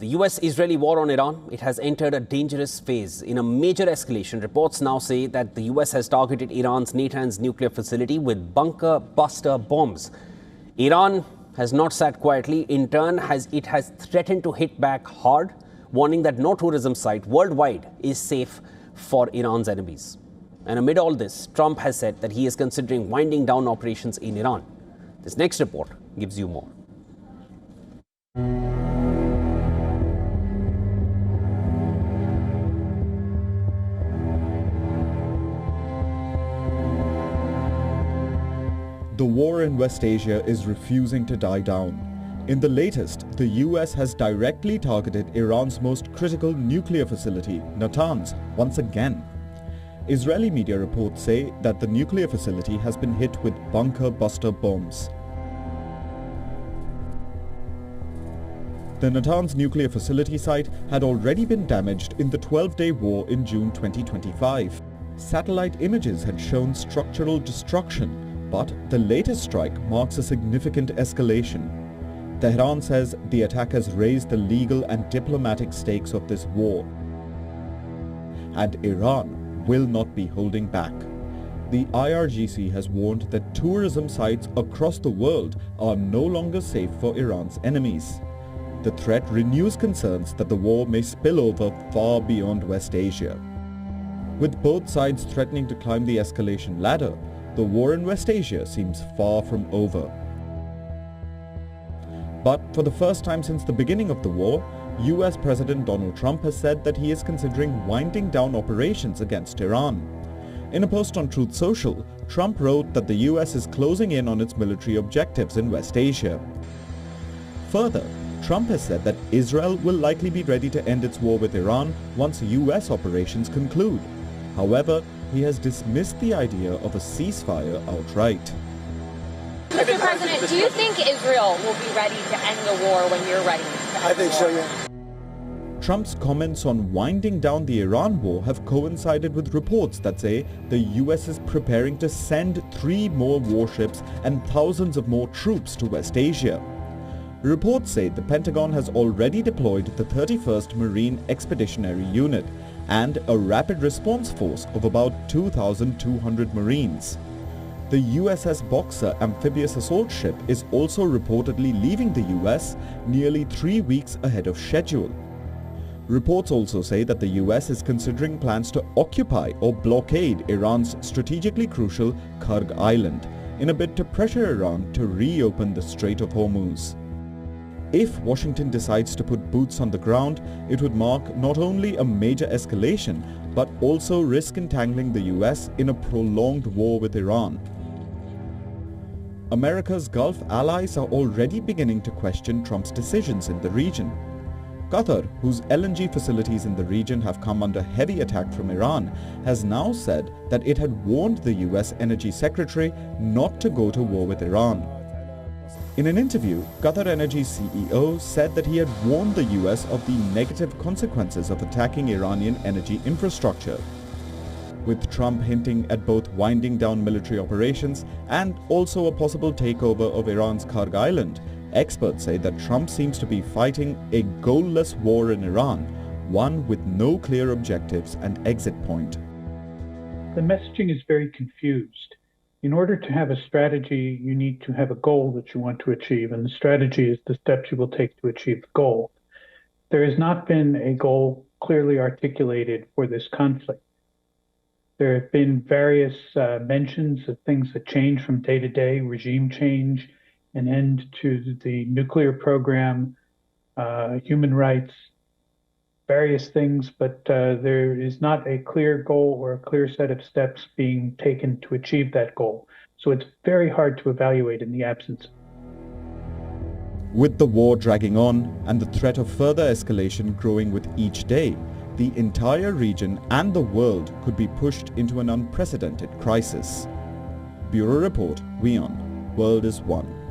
The US-Israeli war on Iran, it has entered a dangerous phase. In a major escalation, reports now say that the US has targeted Iran's Natanz nuclear facility with bunker buster bombs. Iran has not sat quietly. In turn, it has threatened to hit back hard, warning that no tourism site worldwide is safe for Iran's enemies. And amid all this, Trump has said that he is considering winding down operations in Iran. This next report gives you more. The war in West Asia is refusing to die down. In the latest, the US has directly targeted Iran's most critical nuclear facility, Natanz, once again. Israeli media reports say that the nuclear facility has been hit with bunker buster bombs. The Natanz nuclear facility site had already been damaged in the 12-day war in June 2025. Satellite images had shown structural destruction, but the latest strike marks a significant escalation. Tehran says the attack has raised the legal and diplomatic stakes of this war. And Iran will not be holding back. The IRGC has warned that tourism sites across the world are no longer safe for Iran's enemies. The threat renews concerns that the war may spill over far beyond West Asia. With both sides threatening to climb the escalation ladder, the war in West Asia seems far from over. But for the first time since the beginning of the war, US President Donald Trump has said that he is considering winding down operations against Iran. In a post on Truth Social, Trump wrote that the US is closing in on its military objectives in West Asia. Further, Trump has said that Israel will likely be ready to end its war with Iran once US operations conclude. However, he has dismissed the idea of a ceasefire outright. Mr. President, do you think Israel will be ready to end the war when you're ready to end the war? I think so, yeah. Trump's comments on winding down the Iran war have coincided with reports that say the US is preparing to send 3 more warships and thousands of more troops to West Asia. Reports say the Pentagon has already deployed the 31st Marine Expeditionary Unit and a rapid response force of about 2,200 Marines. The USS Boxer amphibious assault ship is also reportedly leaving the US nearly 3 weeks ahead of schedule. Reports also say that the US is considering plans to occupy or blockade Iran's strategically crucial Kurg Island in a bid to pressure Iran to reopen the Strait of Hormuz. If Washington decides to put boots on the ground, it would mark not only a major escalation, but also risk entangling the US in a prolonged war with Iran. America's Gulf allies are already beginning to question Trump's decisions in the region. Qatar, whose LNG facilities in the region have come under heavy attack from Iran, has now said that it had warned the US Energy Secretary not to go to war with Iran. In an interview, Qatar Energy's CEO said that he had warned the US of the negative consequences of attacking Iranian energy infrastructure. With Trump hinting at both winding down military operations and also a possible takeover of Iran's Kurg Island, experts say that Trump seems to be fighting a goalless war in Iran, one with no clear objectives and exit point. The messaging is very confused. In order to have a strategy, you need to have a goal that you want to achieve, and the strategy is the steps you will take to achieve the goal. There has not been a goal clearly articulated for this conflict. There have been various mentions of things that change from day to day, regime change, an end to the nuclear program, human rights, various things, but there is not a clear goal or a clear set of steps being taken to achieve that goal. So it's very hard to evaluate in the absence. With the war dragging on and the threat of further escalation growing with each day, the entire region and the world could be pushed into an unprecedented crisis. Bureau Report, WION, World is One.